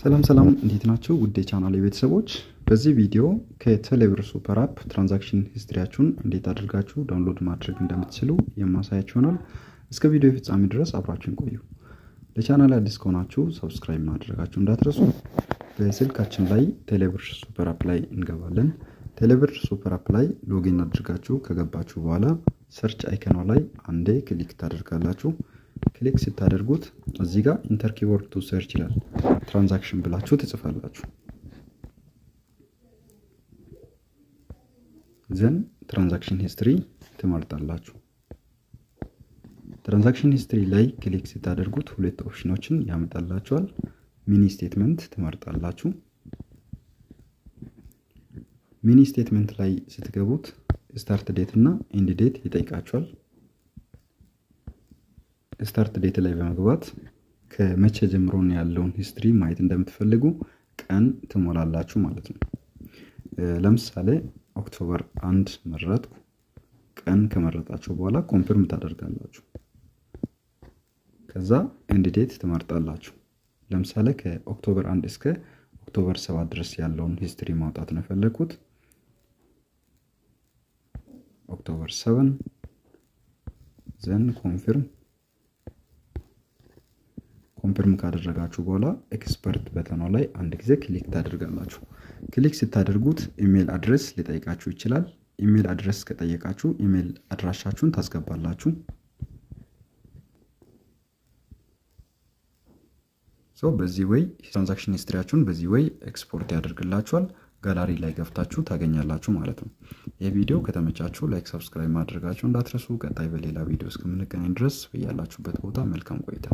ሰላም እንዴት ናችሁ ውድ የቻናሌ ቤተሰቦች በዚህ ቪዲዮ ከቴሌብር ሱፐር አፕ ትራንዛክሽን ሂስትሪያችሁን እንዴት አድርጋችሁ ዳውንሎድ ማድረግ እንደምትችሉ የማሳያችሁ ይሆናል እስከ ቪዲዮ ፍጻሜ ድረስ አብራችሁን ቆዩ ለቻናሌ አዲስ ከሆናችሁ ሰብስክራይብ ማድረጋችሁን እንዳትረሱ በስልካችን ላይ ቴሌብር ሱፐር አፕ ላይ እንገባለን ቴሌብር ሱፐር አፕ ላይ ሎጊን አድርጋችሁ ከገባችሁ በኋላ ሰርች አይከኗ ላይ አንዴ ክሊክ ታደርጋላችሁ ክሊክ ስታደርጉት እዚህ ጋር ኢንተር ኪወርድ ቱ ሰርች ይላል ትራንዛክሽን ብላችሁ ትጽፋላችሁ ዘን ትራንዛክሽን ሂስትሪ ትመርጣላችሁ ትራንዛክሽን ሂስትሪ ላይ ክሊክ ስታደርጉት ሁለት ኦፕሽኖችን ያመጣላችኋል ሚኒ ስቴትመንት ትመርጣላችሁ ሚኒ ስቴትመንት ላይ ስትገቡት ስታርት ዴት እና ኤንድ ዴት ይጠይቃችኋል ስታርት ዴት ላይ በመግባት ከመቼ ጀምሮ ነው ያለውን ሂስትሪ ማየት እንደምትፈልጉ ቀን ትሞላላችሁ ማለት ነው ለምሳሌ ኦክቶበር 1 መረጥኩ ቀን ከመረጣችሁ በኋላ ኮንፈርም ታደርጋላችሁ ከዛ ኤንድ ዴት ትመርጣላችሁ ለምሳሌ ከኦክቶበር 1 እስከ ኦክቶበር 7 ድረስ ያለውን ሂስትሪ ማውጣት ነው ፈለኩት ኦክቶበር 7 ዘን ኮንፈርም ኮንፈርም ካደረጋችሁ በኋላ ኤክስፐርት በተኑ ላይ አንድ ጊዜ ክሊክ ታደርጋላችሁ ክሊክ ስታደርጉት ኢሜል አድሬስ ሊጠይቃችሁ ይችላል ኢሜል አድሬስ ከጠየቃችሁ ኢሜል አድራሻችሁን ታስገባላችሁ በዚህ ወይ ትራንዛክሽን ሂስትሪያችሁን በዚህ ወይ ኤክስፖርት ያደርግላችኋል ጋላሪ ላይ ገብታችሁ ታገኛላችሁ ማለት ነው የቪዲዮ ከተመቻችሁ ላይክ ሰብስክራይብ ማድረጋችሁን እንዳትረሱ ቀጣይ በሌላ ቪዲዮ እስከምንገናኝ ድረስ በያላችሁበት ቦታ መልካም ቆይታ